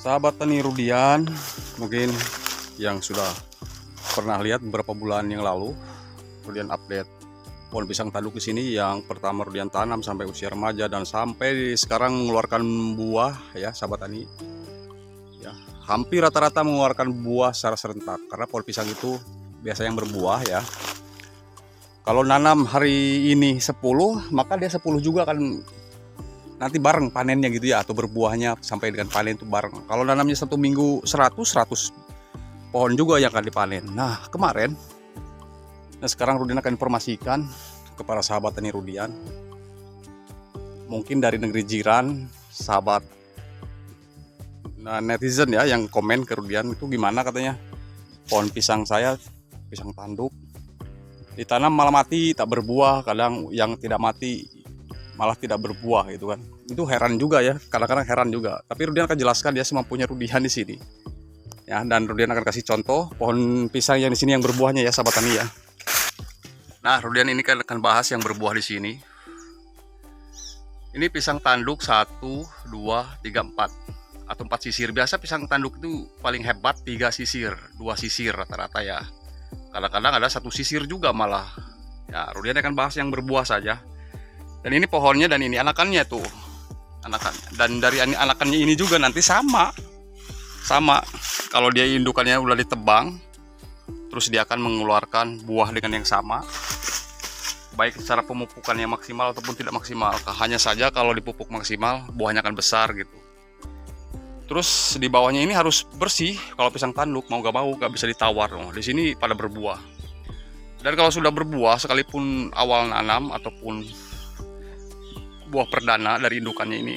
Sahabat tani Rudian, mungkin yang sudah pernah lihat beberapa bulan yang lalu, Rudian update pohon pisang tanduk di sini yang pertama Rudian tanam sampai usia remaja dan sampai sekarang mengeluarkan buah ya, sahabat tani. Ya, hampir rata-rata mengeluarkan buah secara serentak karena pohon pisang itu biasa yang berbuah ya. Kalau nanam hari ini 10, maka dia 10 juga kan nanti bareng panennya gitu ya, atau berbuahnya sampai dengan panen itu bareng. Kalau nanamnya 1 minggu 100 pohon juga yang akan dipanen. Nah kemarin, sekarang Rudian akan informasikan kepada sahabat tani Rudian, mungkin dari negeri jiran, sahabat netizen ya, yang komen ke Rudian itu gimana katanya pohon pisang saya, pisang tanduk ditanam malah mati, tak berbuah, kadang yang tidak mati malah tidak berbuah gitu kan. Itu heran juga ya, kadang-kadang heran juga. Tapi Rudian akan jelaskan dia semampunya Rudian di sini. Ya, dan Rudian akan kasih contoh pohon pisang yang di sini yang berbuahnya ya, sahabat tani ya. Nah, Rudian ini kan akan bahas yang berbuah di sini. Ini pisang tanduk 1, 2, 3, 4 atau 4 sisir. Biasa pisang tanduk itu paling hebat 3 sisir, 2 sisir rata-rata ya. Kadang-kadang ada 1 sisir juga malah. Ya, Rudian akan bahas yang berbuah saja. Dan ini pohonnya dan ini anakannya tuh. Anakannya. Dan dari anakannya ini juga nanti sama. Kalau dia indukannya udah ditebang, terus dia akan mengeluarkan buah dengan yang sama. Baik secara pemupukan yang maksimal ataupun tidak maksimal. Hanya saja kalau dipupuk maksimal, buahnya akan besar gitu. Terus di bawahnya ini harus bersih. Kalau pisang tanduk mau gak bisa ditawar. Di sini pada berbuah. Dan kalau sudah berbuah, sekalipun awal nanam ataupun buah perdana dari indukannya ini,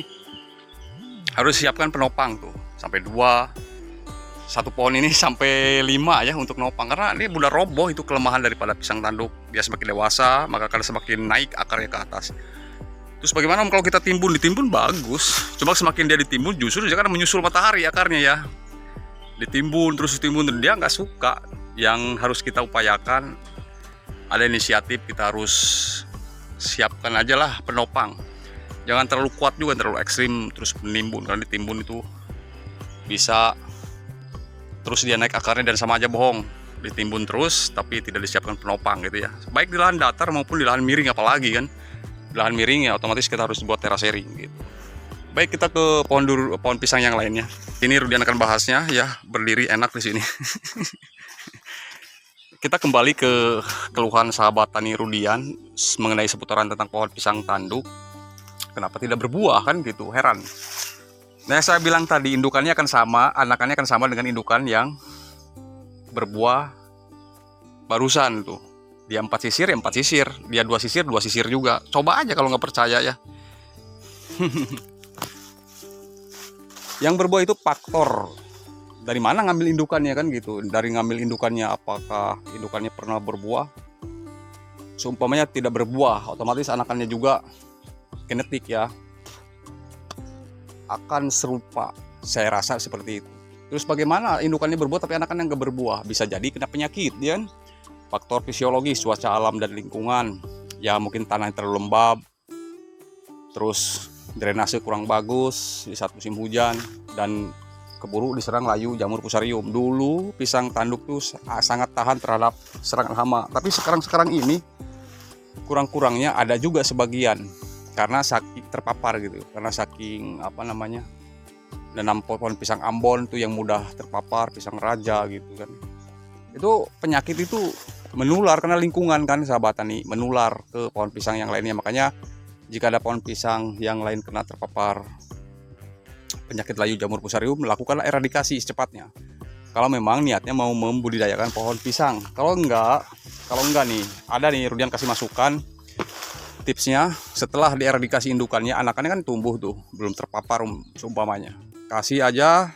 harus siapkan penopang tuh sampai 2, 1 pohon ini sampai 5 ya untuk nopang, karena ini udah roboh. Itu kelemahan daripada pisang tanduk. Dia semakin dewasa maka akan semakin naik akarnya ke atas. Terus bagaimana kalau kita ditimbun bagus, cuma semakin dia ditimbun justru dia kan menyusul matahari akarnya ya. Ditimbun dia nggak suka. Yang harus kita upayakan ada inisiatif, kita harus siapkan aja lah penopang. Jangan terlalu kuat juga, terlalu ekstrim terus menimbun, karena ditimbun itu bisa terus dia naik akarnya dan sama aja bohong. Ditimbun terus tapi tidak disiapkan penopang gitu ya. Baik di lahan datar maupun di lahan miring, apalagi kan. Di lahan miring ya otomatis kita harus buat terasering gitu. Baik, kita ke pohon pisang yang lainnya. Ini Rudian akan bahasnya ya, berdiri enak di sini. Kita kembali ke keluhan sahabat tani Rudian mengenai seputaran tentang pohon pisang tanduk. Kenapa tidak berbuah kan gitu, heran. Nah, saya bilang tadi indukannya akan sama, anakannya akan sama dengan indukan yang berbuah barusan tuh. Dia 4 sisir ya 4 sisir, dia 2 sisir 2 sisir juga. Coba aja kalau nggak percaya ya. Yang berbuah itu faktor dari mana ngambil indukannya kan gitu. Dari ngambil indukannya, apakah indukannya pernah berbuah. Seumpamanya tidak berbuah, otomatis anakannya juga genetik ya akan serupa, saya rasa seperti itu. Terus bagaimana indukannya berbuah tapi anakannya nggak berbuah? Bisa jadi kena penyakit ya. Faktor fisiologis, cuaca alam dan lingkungan ya, mungkin tanah yang terlalu lembab, terus drainase kurang bagus di saat musim hujan, dan keburu diserang layu jamur fusarium. Dulu pisang tanduk tuh sangat tahan terhadap serangan hama, tapi sekarang ini kurang-kurangnya ada juga sebagian karena saking terpapar gitu, karena saking nanam pohon pisang Ambon tuh yang mudah terpapar, pisang raja gitu kan. Itu penyakit itu menular karena lingkungan kan, sahabat tani, menular ke pohon pisang yang lainnya. Makanya jika ada pohon pisang yang lain kena terpapar penyakit layu jamur fusarium, lakukanlah eradikasi secepatnya. Kalau memang niatnya mau membudidayakan pohon pisang. Kalau enggak nih, ada nih Rudian kasih masukan tipsnya. Setelah dieradikasi indukannya, anakannya kan tumbuh tuh, belum terpapar seumpamanya. Kasih aja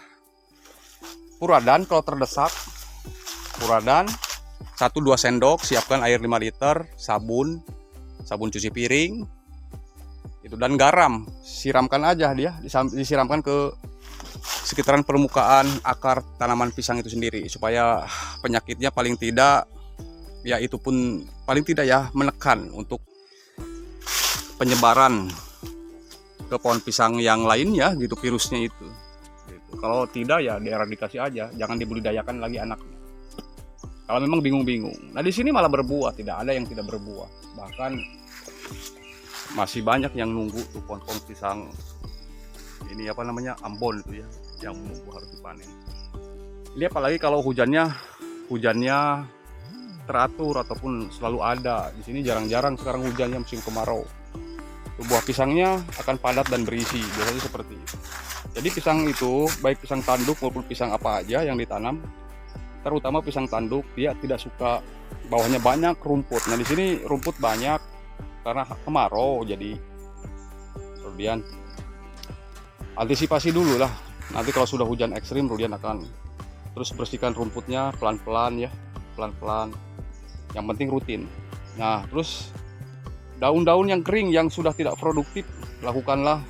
puradan kalau terdesak. Puradan 1-2 sendok, siapkan air 5 liter, sabun cuci piring itu, dan garam. Siramkan aja dia, disiramkan ke sekitaran permukaan akar tanaman pisang itu sendiri, supaya penyakitnya paling tidak ya, itu pun paling tidak ya, menekan untuk penyebaran ke pohon pisang yang lainnya gitu, virusnya itu gitu. Kalau tidak ya dieradikasi aja, jangan dibudidayakan lagi anaknya. Kalau memang bingung-bingung. Nah di sini malah berbuah, tidak ada yang tidak berbuah. Bahkan masih banyak yang nunggu tuh pohon-pohon pisang ini apa namanya Ambon itu ya, yang menunggu harus dipanen. Ini apalagi kalau hujannya teratur ataupun selalu ada. Di sini jarang-jarang sekarang hujannya musim kemarau. Buah pisangnya akan padat dan berisi, biasanya seperti itu. Jadi pisang itu, baik pisang tanduk maupun pisang apa aja yang ditanam, terutama pisang tanduk, dia tidak suka bawahnya banyak rumput. Nah di sini rumput banyak karena kemarau, jadi kemudian antisipasi dulu lah. Nanti kalau sudah hujan ekstrim, kemudian akan terus bersihkan rumputnya pelan-pelan ya, pelan-pelan. Yang penting rutin. Nah terus daun-daun yang kering yang sudah tidak produktif, lakukanlah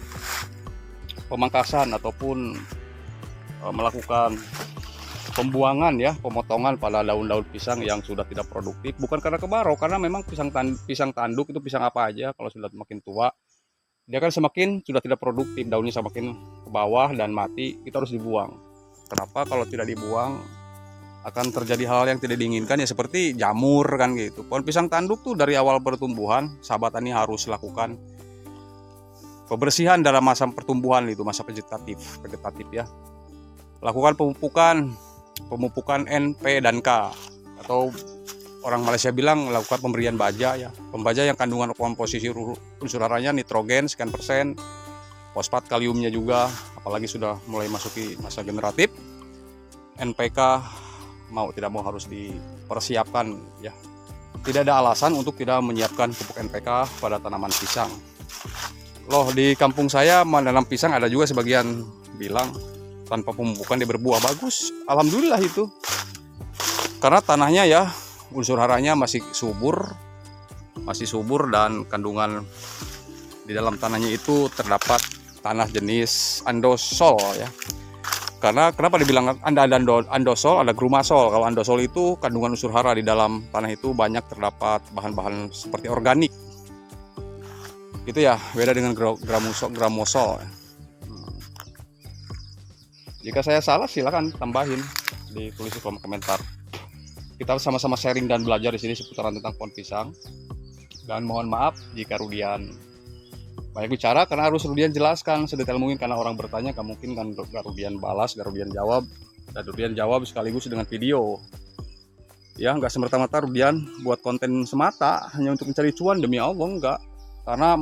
pemangkasan ataupun melakukan pembuangan ya, pemotongan pada daun-daun pisang yang sudah tidak produktif. Bukan karena kemarau, karena memang pisang tanduk itu pisang apa aja kalau sudah makin tua dia kan semakin sudah tidak produktif, daunnya semakin ke bawah dan mati, kita harus dibuang. Kenapa? Kalau tidak dibuang akan terjadi hal yang tidak diinginkan ya, seperti jamur kan gitu. Pohon pisang tanduk tuh dari awal pertumbuhan sahabat tani harus lakukan pembersihan dalam masa pertumbuhan, itu masa vegetatif ya. Lakukan pemupukan N, P, dan K, atau orang Malaysia bilang lakukan pemberian baja ya. Pembaja yang kandungan komposisi unsur haranya nitrogen sekian persen, fosfat kaliumnya juga, apalagi sudah mulai masuki masa generatif. NPK mau tidak mau harus dipersiapkan ya. Tidak ada alasan untuk tidak menyiapkan pupuk NPK pada tanaman pisang. Loh, di kampung saya menanam pisang ada juga sebagian bilang tanpa pemupukan dia berbuah bagus. Alhamdulillah itu. Karena tanahnya ya unsur haranya masih subur dan kandungan di dalam tanahnya itu terdapat tanah jenis andosol ya. Karena kenapa dibilang ada andosol, ada grumasol. Kalau andosol itu kandungan unsur hara di dalam tanah itu banyak terdapat bahan-bahan seperti organik. Itu ya, beda dengan gramosol. Jika saya salah silakan tambahin, ditulis di kolom komentar. Kita sama-sama sharing dan belajar di sini seputaran tentang pohon pisang. Dan mohon maaf jika Rudian banyak bicara, karena harus Rudian jelaskan sedetail mungkin, karena orang bertanya kan mungkin kan gak Rudian balas, gak Rudian jawab, dan Rudian jawab sekaligus dengan video. Ya nggak semerta-merta Rudian buat konten semata hanya untuk mencari cuan, demi Allah enggak. Karena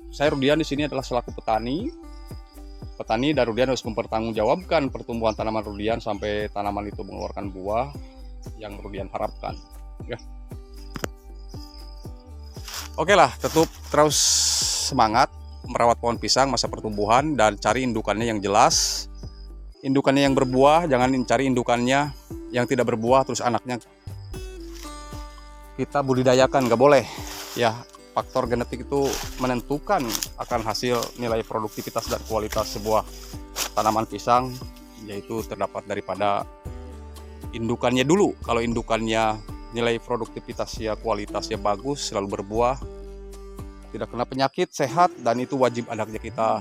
saya Rudian di sini adalah selaku petani dan Rudian harus mempertanggungjawabkan pertumbuhan tanaman Rudian sampai tanaman itu mengeluarkan buah yang Rudian harapkan ya. Oke lah, tetap terus semangat merawat pohon pisang masa pertumbuhan dan cari indukannya yang jelas, indukannya yang berbuah. Jangan cari indukannya yang tidak berbuah terus anaknya kita budidayakan, nggak boleh ya. Faktor genetik itu menentukan akan hasil nilai produktivitas dan kualitas sebuah tanaman pisang, yaitu terdapat daripada indukannya dulu. Kalau indukannya nilai produktivitasnya, kualitasnya bagus, selalu berbuah, tidak kena penyakit, sehat, dan itu wajib anaknya kita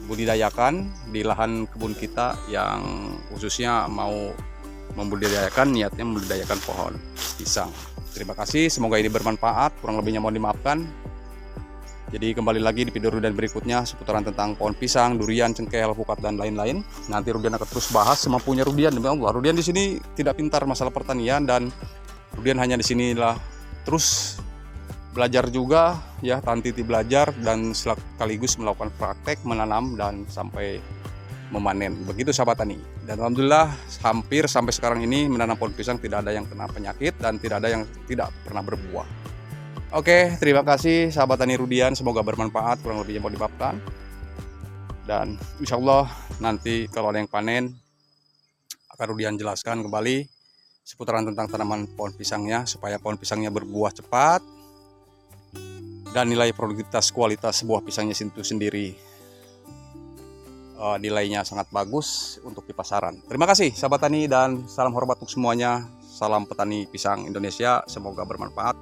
budidayakan di lahan kebun kita yang khususnya mau membudidayakan, niatnya membudidayakan pohon pisang. Terima kasih, semoga ini bermanfaat, kurang lebihnya mohon dimaafkan. Jadi kembali lagi di video Rudian berikutnya seputaran tentang pohon pisang, durian, cengkeh, alpukat, dan lain-lain. Nanti Rudian akan terus bahas semampunya Rudian. Demi Allah, Rudian di sini tidak pintar masalah pertanian, dan Rudian hanya di sinilah terus belajar juga ya, tanti belajar dan sekaligus melakukan praktek menanam dan sampai memanen. Begitu sahabat tani. Dan alhamdulillah hampir sampai sekarang ini menanam pohon pisang tidak ada yang kena penyakit dan tidak ada yang tidak pernah berbuah. Oke, terima kasih sahabat tani Rudian, semoga bermanfaat, kurang lebihnya mau dimaafkan. Dan insya Allah nanti kalau ada yang panen akan Rudian jelaskan kembali seputaran tentang tanaman pohon pisangnya, supaya pohon pisangnya berbuah cepat dan nilai produktivitas kualitas buah pisangnya itu sendiri nilainya sangat bagus untuk di pasaran. Terima kasih sahabat tani dan salam hormat untuk semuanya. Salam petani pisang Indonesia, semoga bermanfaat.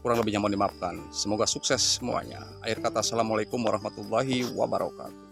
Kurang lebihnya mohon dimaafkan. Semoga sukses semuanya. Akhir kata, assalamualaikum warahmatullahi wabarakatuh.